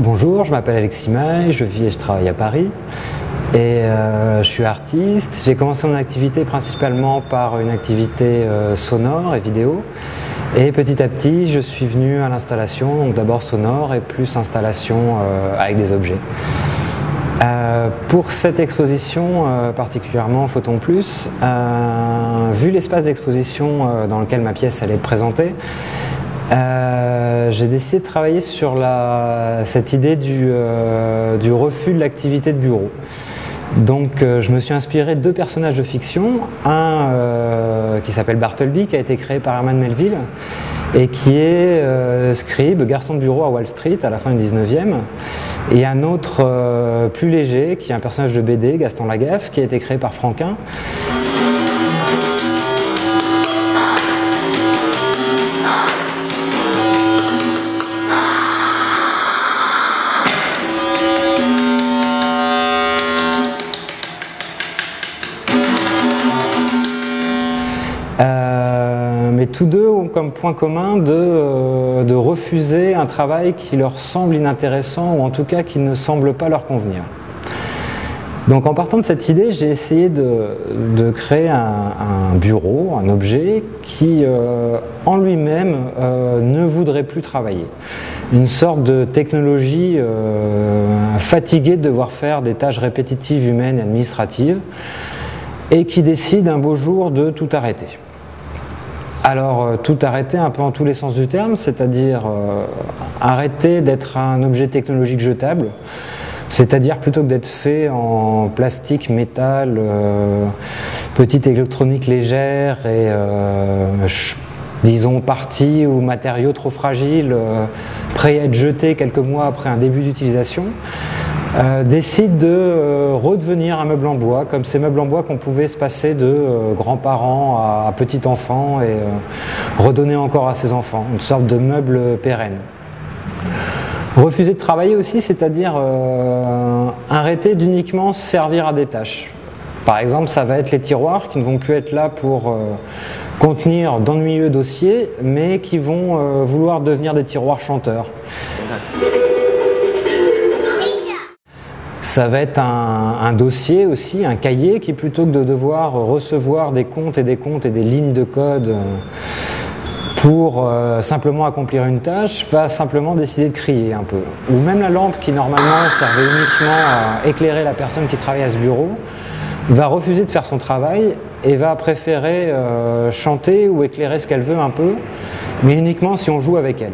Bonjour, je m'appelle Alexis Maille, je vis et je travaille à Paris et je suis artiste. J'ai commencé mon activité principalement par une activité sonore et vidéo et petit à petit je suis venu à l'installation, donc d'abord sonore et plus installation avec des objets. Pour cette exposition particulièrement Photon Plus, vu l'espace d'exposition dans lequel ma pièce allait être présentée, j'ai décidé de travailler sur cette idée du refus de l'activité de bureau. Donc je me suis inspiré de deux personnages de fiction, un qui s'appelle Bartleby, qui a été créé par Herman Melville et qui est scribe, garçon de bureau à Wall Street à la fin du 19e, et un autre plus léger qui est un personnage de BD, Gaston Lagaffe, qui a été créé par Franquin. Mais tous deux ont comme point commun de refuser un travail qui leur semble inintéressant ou en tout cas qui ne semble pas leur convenir. Donc en partant de cette idée, j'ai essayé de créer un bureau, un objet qui en lui-même ne voudrait plus travailler. Une sorte de technologie fatiguée de devoir faire des tâches répétitives humaines et administratives et qui décide un beau jour de tout arrêter. Alors tout arrêter un peu en tous les sens du terme, c'est-à-dire arrêter d'être un objet technologique jetable, c'est-à-dire plutôt que d'être fait en plastique, métal, petite électronique légère et disons parties ou matériaux trop fragiles, prêts à être jetés quelques mois après un début d'utilisation, décide de redevenir un meuble en bois, comme ces meubles en bois qu'on pouvait se passer de grands-parents à petits-enfants et redonner encore à ses enfants, une sorte de meuble pérenne. Refuser de travailler aussi, c'est-à-dire arrêter d'uniquement se servir à des tâches. Par exemple, ça va être les tiroirs qui ne vont plus être là pour contenir d'ennuyeux dossiers, mais qui vont vouloir devenir des tiroirs chanteurs. Ça va être un dossier aussi, un cahier qui plutôt que de devoir recevoir des comptes et des lignes de code pour simplement accomplir une tâche, va simplement décider de crier un peu. Ou même la lampe qui normalement servait uniquement à éclairer la personne qui travaille à ce bureau, va refuser de faire son travail et va préférer chanter ou éclairer ce qu'elle veut un peu, mais uniquement si on joue avec elle.